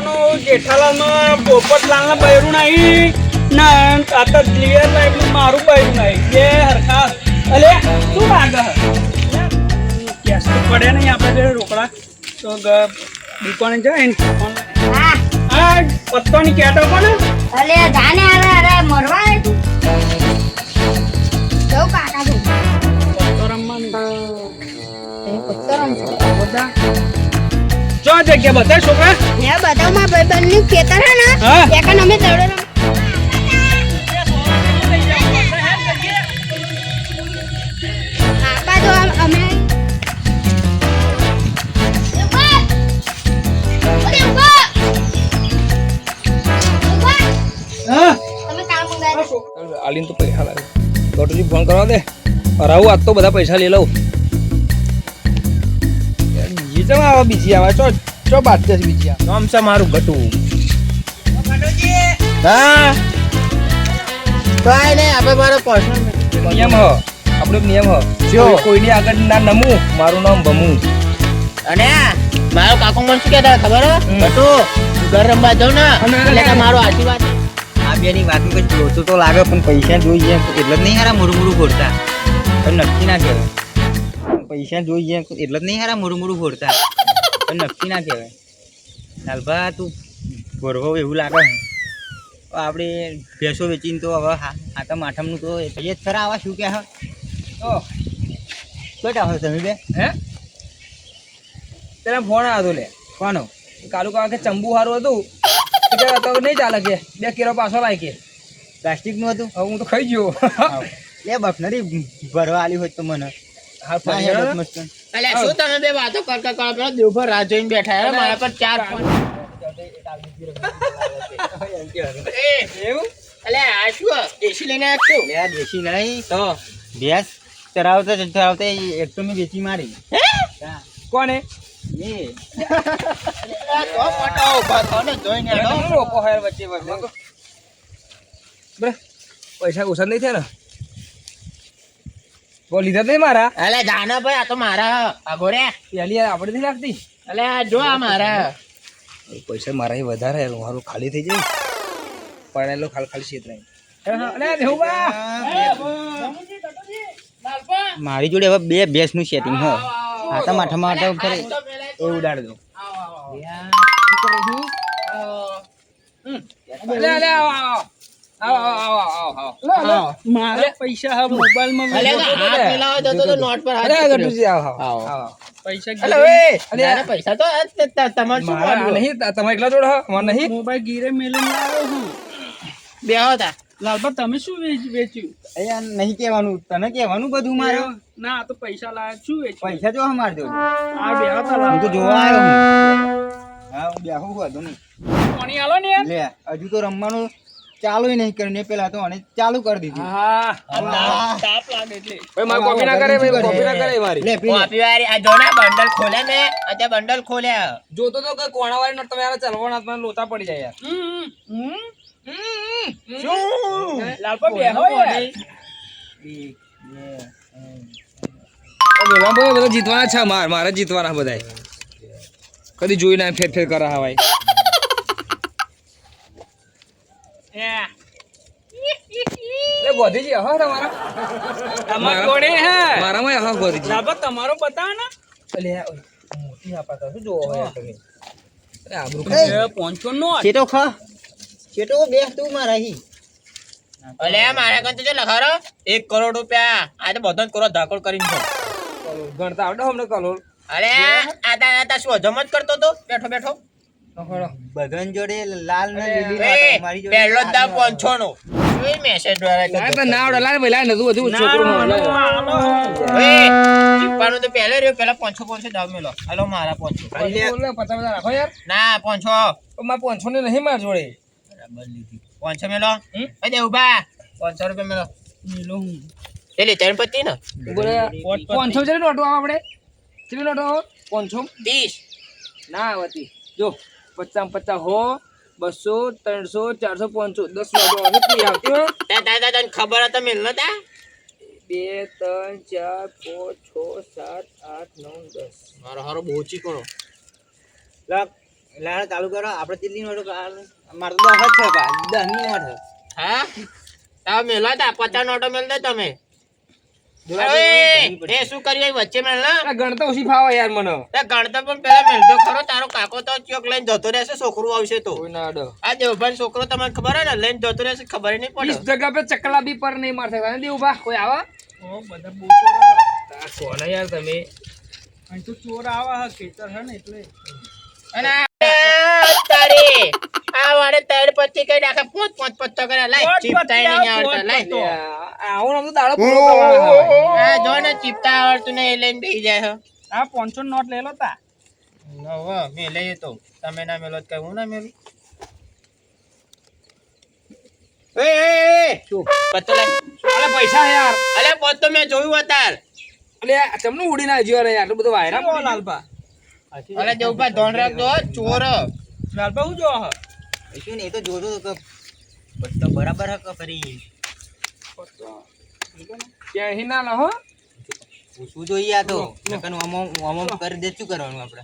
છોકરાનું જેઠાલાલમાં પોપટલાલના બૈરું નહીં ને આ તો ક્લિયર લાઈફમાં મારું બૈરું નહીં બે હરખા અલે શું લાગે કેસ તો પડે નહીં આપણે જોડે રોકડા તો દુકાને જાય ને આ પત્તોની કેટો કોને અલે જાને અરે મરવા તું જો કાકા જો પત્તો રમવાનું પત્તો રમશે બધા જો જગ્યા બતાય છોકરા હે બતાવ માં ભાઈબંધનું ખેતર હે ને હા. એકન અમે દડો રમ આપા તો અમે હા તમે કામ મંગાવ્યું આલીને તો પૈસા લાગે ગટુજી ફોન કરવા દે હરાવું આજ તો બધા પૈસા લઈ લઉં બીજી ચમ આવે બીજી આવે ચો બાદ છે બીજી આવે નામ છે મારું ગટુ હા કાઈ નહીં આપણે મારો પર્સનલ નિયમ હ આપણો નિયમ હ જો. કોઈની આગળ ના નમું મારું નામ ભમું અને મારો કાકો મને શું કહેતા ખબર હે બટુ ઘર રમવા જાવ ને એટલે કે મારો આશીર્વાદ આ બેની વાતો કઈ જોતો તો લાગે પણ પૈસા જોઈ જાય એટલે જ નહીં હારા મોડું ફોડતા પણ નક્કી ના કહેવાય પૈસા જોઈ જાય એટલે જ નહીં હારા મોડું ફોડતા પણ નક્કી ના કહેવાય લાલભા તું ભરવો એવું લાગે આપણે ભેંસો વેચીને તો હવે આટમ આઠમનું તો એ જ ખરા આવા શું કે તો કઈ આવો તમે બે હે તેના ફોન આવ્યો લે કોનો કાલુ કાકા કે ચંબુ સારું હતું તો કે તો નહીં ચાલે કે 2 કિલો પાછો લાય કે પ્લાસ્ટિકનું હતું હવે હું તો ખાઈ ગયો એ બફનરી ભરવા આલી હોય તો મને હા ના હે બસ મસ્ત એટલે શું તમે બે વાતો કરતા કરો પેલો દેવભર રાહ જોઈને બેઠા હે મારા પર 4 ફોન એવું એટલે આ શું દેશી લઈને આવ્યો છું લે દેશી નહીં તો ભેંસ ચરાવતા એક તો મેં વેચી મારી હા. કોને એ તો પટાઓ ઉભા ને જોઈને હેડો. રોકો હાર વચ્ચે વચ્ચે bre પૈસા ઓછા નહીં થયા ને બોલ લીધા જ નહીં મારા એટલે જાના ભાઈ આ તો મારા આગોરે પેલી આપણે નથી લાગતી એટલે આ જો આ મારા પૈસા મારા વધારે મારું ખાલી થઈ જાય પડેલો ખાલી છેતરાય અરે દેવબા મારી જોડે હવે 2 ભેંસનું સેટિંગ હ આટા માઠા માઠા ઉપર એ ઉડાડ દો અરે અરે આવો મારા પૈસા હા મોબાઈલમાં અલે હાથ મિલાવો તો નોટ પર હાથ અરે મૂકી ગટુજી આવો આવો. આવો પૈસા અલે ગીરે ઓય અરે પૈસા તો તમારે શું મારા કરવું? નહીં તમે એકલા જોડે હો માર નહીં મોબાઈલ ગીરે મેલીને લાવ્યો હું બેહો તા લાલબા તમે શું વેચ્યું અહીંયા નહીં કહેવાનું તને કહેવાનું બધું મારે ના આ તો પૈસા લાયા શું વેચ્યું પૈસા જો માર દો આ બે હતા હું તો જોવા આવ્યો હું હા હું બેહું હતું નહીં પાણી આલો ને યાર લે હજુ તો રમવાનું ચાલુ નહીં કર્યું ને પેલા તો અને ચાલુ કરી દીધું હા તાપ લાગે એટલે ભાઈ મારી કોપી ના કરે ભાઈ કોપી ના કરે મારી લે પી લે. કોપી વાળી આ જો ને બંડલ ખોલે ને અત્યારે બંડલ ખોલ્યા જોતો તો કે કોણા વાળી નટ તમે યાર ચલવાના હાથમાં લોચા પડી જાય યાર લાલપા બેહો યાર બોલા ભાઈ બધા જીતવાના છે મારે જીતવાના બધાય કદી જોઈ ના ફેર કરા હવાય એ ગોધીજી હો તમારા તમાર કોણે હે મારામાં હો ગોધીજી લાલપા તમારો બતાવો ને એટલે મોટી આપાતા શું જોવો યાર તમે અરે આબરૂ એ 500 નો ચેટો ખા ચેટો બેસ તું મારા હી અલે મારા કંતે જો લખારો 1 કરોડ રૂપિયા આ તો બધો કરો ધાકોડ કરીને છે. ગણતા આવડે અમને કલોલ અરે આતા શું હજમ જ કરતો તો બેઠો બધાન જોડે લાલ ને લીલી એ વાતો, મારી જોડે પહેલો જ દાવ 500 નો એ મેસેજ દ્વારા ના તો ના આવડે લાય ભાઈ લાય નતું બધું છોકરું એ ચીપાનું તો પહેલે રહ્યો પેલા 500 દાવ મેલો હાલો મારા 500 પચાસ રાખો યાર ના 500 મારે 500 ને નહીં માર જોડે બરાબર લીધી 500 મેલો એ દે ઉભા 500 રૂપિયા મેલો મેલો હું એટલે ચરણપતિ ને બોલે 500 જરે નોટો આવે આપણે ચીલી નોટો 500 30 ના આવતી જો 50 હો 200 300 400 500 10 નોટો આવે કેટલી આવતી હો દાદા તને ખબર હતા મેલ નતા 2 3 4 5 6 7 8 9 10 મારો હારો બહુ ચીકણો લાખ લાડ ચાલુ કરો આપણે કેટલી નોટો મારે તો 10 જ છે પા 10 ની નોટ છે. હા તાવ મેલો તા 50 નોટો મેલ દે તમે જોવા એ શું કરી વચ્ચે મેલ ના આ ગણતો ઓછી ફાવે યાર મને તે ગણતર પણ પેલા મેલતો ખરો તારો કાકો તો ચોક લઈને જતો રહેશે છોકરું આવશે તો કોઈ ના અડો આ દેવભાઈ છોકરો તમને ખબર હે ને લઈને જતો રહેશે ખબર નહીં પડે 20 જગ્યા पे ચકલા બી પર નહીં માર શકતા દેવ બા કોઈ આવે ઓ બધા બોચોરા આ કોને યાર તમે અહીં તો ચોર આવે હે ખેતર હે ને એટલે અને તારી આ વાડે તૈડ પત્તી કઈ નાખે પોત પોત પત્તો કરે લાઈ પોત ચીપતા પત્તી નહીં આ આવડતા પોત લાઈ પત્તો. આવું આમ તો દાડો પૂરો કરવાનો આવે આ જો ને ચીપતા આવડતું ને એ લઈને બેસી જાય આ 500 નોટ લેલો તા હો મેલે તો તમે ના મેલો તો કઈ હું ના મેલું એ પત્તો લાઈ અરે પૈસા યાર અલે પોત તો મેં જોયું અતાર અલે ચમનું ઉડીને આવજો રે આટલું બધું વાયરા ઓ લાલબા અલે દેવભા ધોન રાખજો ચોર લાલબા હું જો હે શું ને એ તો જોતો તો કે બધો બરાબર હે કે ફરી ત્યાં અહીં ના હો શું જોઈએ આ તો નકર આમ કરી દે શું કરવાનું આપણે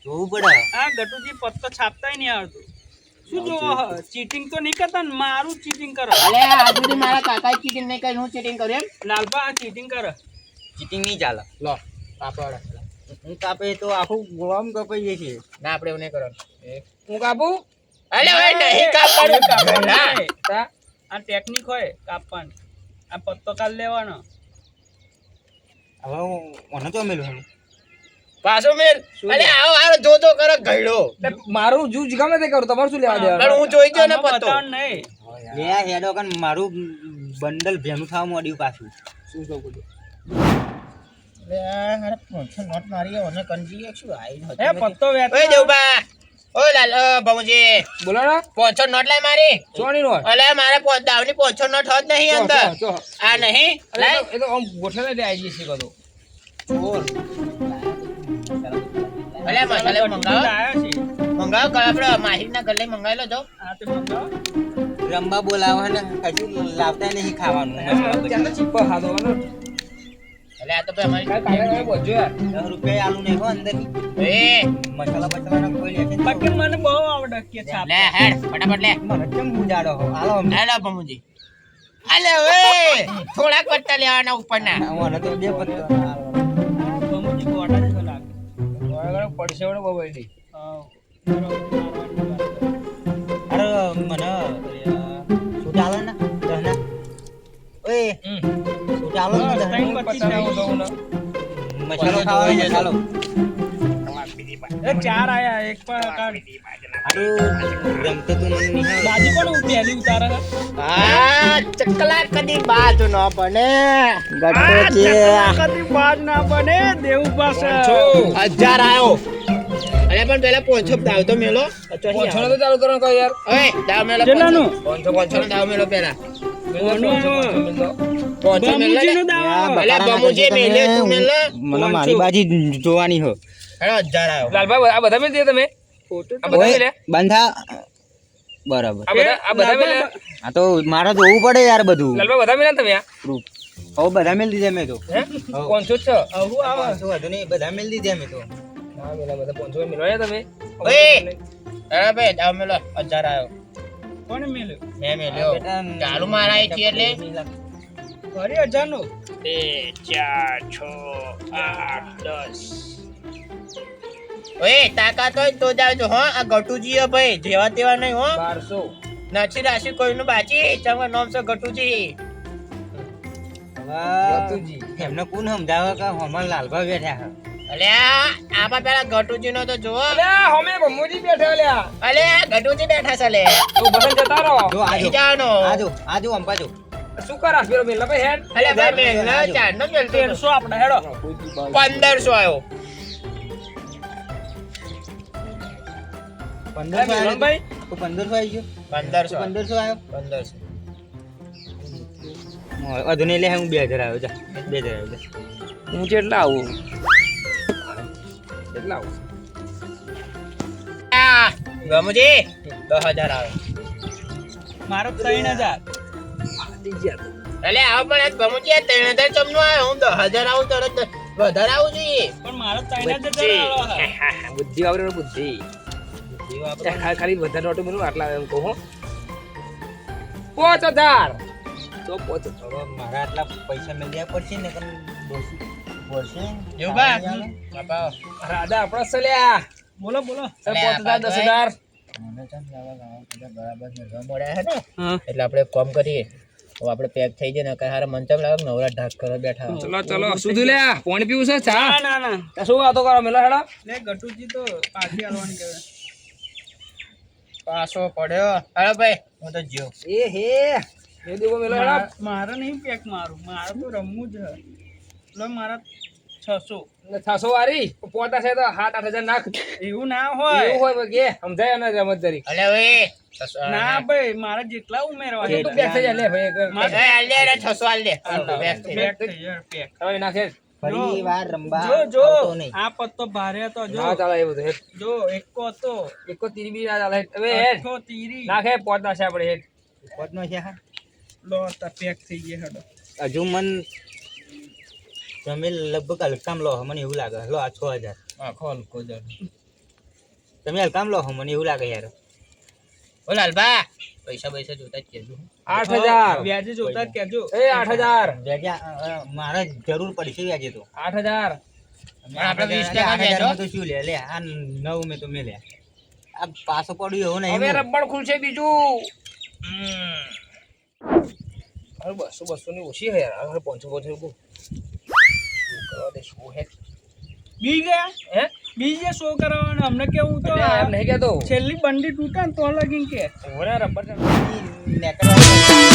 જોવું પડે. આ ગટુજી પત્તો છાપતાય નહીં આવડતું શું જો હે ચીટિંગ તો નહીં કરતા ને મારું ચીટિંગ કરો અલે આ સુધી મારા કાકા ચીટિંગ નહીં કરી હું ચીટિંગ કર્યું એમ લાલબા આ ચીટિંગ કરે ચીટિંગ નહીં ચાલે. લો પાપડ હું કાપે તો આખું ગોળામ કપાઈએ છીએ. ના આપણે એવું નહીં કરવાનું હું કાપું અલે ઓય નહીં કાપવાનું ના તા આ ટેકનિક હોય કાપવાની આ પત્તો કાલ લેવાનો હવે હું મને તો મેલું પાછો મેલ અલે આવો આવો જો જો કરો ગઈડો મારું જૂજ ગમે તે કરું તમારે શું લેવા પણ દેવાનું હું જોઈ ગયો ને આમાં પત્તો બતાવવાનું નહીં લે હેડો કન મારું બંડલ ભેનું થવા માંડ્યું પાછું. શું શું કરું અલે હારે 500 નોટ મારી ઓને કંજી શું આઈ હે પત્તો વેચ ઓય દેવબા ઓય લાલ ભમુજી બોલો ને 500 નોટ લાય મારી સોની નો અલે મારે દાવની 500 નોટ હોત નહીં અંદર આ નહીં લાય એ તો આમ ગોઠલે દે આઈ જશે કદો અલે મસાલે મંગાવો લાયો છે મંગાવો આપણે માહિરના ગલ્લે મંગાવી લો જો આ તે મંગાવો રંબા બોલાવે ને કશું લાવતા નહીં ખાવાનું. ત્યાં ચીપા ખાધો ને અલે આ તો ભાઈ અમારી કાઈ કાઈ બોજો યાર 10 રૂપિયા આલુ નહીં હો અંદર એ મસાલા બસાલા ના કોઈ લે છે. બાકી મને બહુ આવડે કે છાપ લે હેડ ફટાફટ લે મને કેમ મુજાડો હો આલો અમને. લે લો ભમુજી અલે ઓય થોડાક પત્તા લેવાના ઉપરના મને તો બે પત્તા બમુજી ગોડા જેવો લાગે આગળ પડશે વડે મોબાઈલ હા અરે મને શું ચાલે ને દહના ઓય શું ચાલે ને દહના મસાલો ખાવાનો મસાલો એ ચાર આયા એક પર કાઢ આટલું રમતો તો નહીં આવે. બાજી પણ હું પહેલી ઉતારે છે આ ચકલા કદી બાજ ન બને કદી બાજ ના બને દેવું પાસે 1000 આયો અરે પણ પેલા 500 દાવ તો મેલો પોછણો તો ચાલુ કરવાનો કહો યાર ઓય દાવ મેલો કેટલાનું? 500 દાવ મેલો પેલા 500 મેલો બમુજીનું દાવ અલે બમુજી મેલે તું મેલે મને મારી બાજી જોવાની હો. હેડો 1000 આયો લાલભાઈ આ બધા મેલ દે તમે આ બધા ઓય, મેલે બંધા બરાબર. આ બધા મેલે આ તો મારે જોવું પડે યાર બધું. લાલભાઈ બધા મેલે તમે આ હવે બધા મેલ દીધા મેં તો. હે 500 છે આવું આવે શું વાંધો નહીં, બધા મેલ દીધા મેં તો. હા મેલા બધા 500 મેલવાયા તમે ઓય અરે ભાઈ દાવ મેલો 1000 આયો કોને મેલ્યો મેં મેલ્યો ચાલુ મારા આઈ એટલે ફરી 1000 નો 2 4 6 8 10 ઓય તાકાત હોય તો જાવજો હો આ ગટુજી હે ભાઈ જેવા તેવા નહીં હો 1200 નથી રાશિ કોઈનું બાજી તમારું નામ છે ગટુજી ગટુજી. એમને કોણ સમજાવે કે હમણાં લાલભા બેઠા છે. અલે આમાં પેલા ગટુજી નો તો જોવો અલે હમે બમુજી બેઠા લ્યા અલે ગટુજી બેઠા છે લે તો બસન જતા રહો જો આજો અહીં જાનો આજો અંપાજો. શું કરાસ પેલો મેલા ભાઈ હેડ અલે ભાઈ મેં ના ચાર નો મેલતો 1300 આપણે હેડો 1500 આવ્યો 1500 આવ્યો ભાઈ તો 1500 આવી ગયો. 1500 1500 આવ્યો. 1500 વધુ નહીં લે હું 2000 આવ્યો જા 2000 આવ્યો જા. હું કેટલા આવું કેટલા આવું આ ગમુજી 10000 આવે મારો 3000 અલે આવ પણ ગમુજી 3000 ચમનો આવ્યો હું 10000 આવું તરત વધારે આવું જોઈએ પણ મારો 3000 જતો રહ્યો બુદ્ધિ વાપરે બુદ્ધિ જેવું આપણે ખાલી વધારે નોટો બોલું આટલા એમ કહું હો 5000 તો 5000 હવે મારા આટલા પૈસા મેળવ્યા પડશે ને કે પડશે એવું બા બાપા રાધા આપણા સલ્યા બોલો બોલો 5000 10000 મને ચાલ બધા બરાબર મેળવા મળ્યા છે ને હા એટલે આપણે કોમ કરીએ હવે આપણે પેક થઈ જાય ને કઈ હારા મન ચમ લાગે નવરા ઢાક કરવા બેઠા ચલો ચલો સુધુ લે પાણી પીવું છે ચા ના ના ના તો શું વાતો કરો મેલો હેડો લે ગટુજી તો પાછી આલવાની કહેવાય પાછો પડ્યો હાલો ભાઈ હું તો જ્યો એ હે એ દેવો મેલો હેડો મારે નહીં પેક મારું મારે તો રમવું જ છે એટલે મારા 600 ને 600 વારી 50 છે તો 7-8000 નાખ એવું ના હોય એવું હોય કે સમજાય ને રમત જરી અલે ઓય ના ભાઈ મારે જેટલા ઉમેરવા છે તું બેઠ થઈ જા લે ભાઈ હાલ દે રે 600 હાલ દે પેક થઈ પેક થઈ જાય પેક હવે નાખે ફરી વાર રંબા જો આવતો નહીં. આ પત્તો ભારે હતો જો ના ચાલે એ બધું હેડ જો એકો હતો એકો તીરી બી ના ચાલે હેડ હવે હેડ અઠ્ઠો તીરી નાખે 50 છે આપણે હેડ પોતનો છે હા લો તા પેક થઈ ગયા હડો હજુ મન તમે લગભગ હલકામ લો મને એવું લાગે લો આ 6000 આખો હલકો જ તમે હલકામ લો મને એવું લાગે યાર ઓ લાલબા પૈસા જોતા જ કેજો 8000 વ્યાજે જોતા જ કહેજો એ 8000 વ્યાજ્યા મારે જરૂર પડશે વ્યાજે તો 8000 આપણે 20% 8,000 વ્યાજ હો. માં તો શું લે આ 9 મેં તો મેં લે આ પાછો પડ્યું એવું હવે નહીં રબડ ખુલશે બીજું અરે 200 ની ઓછી હે યાર હવે 500 રૂપિયા કરવા દે શું હે બી ગયા હે બી જે શો કરાવવાનું અમને કેવું તો એમ નહીં કેતો છેલ્લી બંડી તૂટે ને તો લગીન કે ઓરે રબર નેકળવા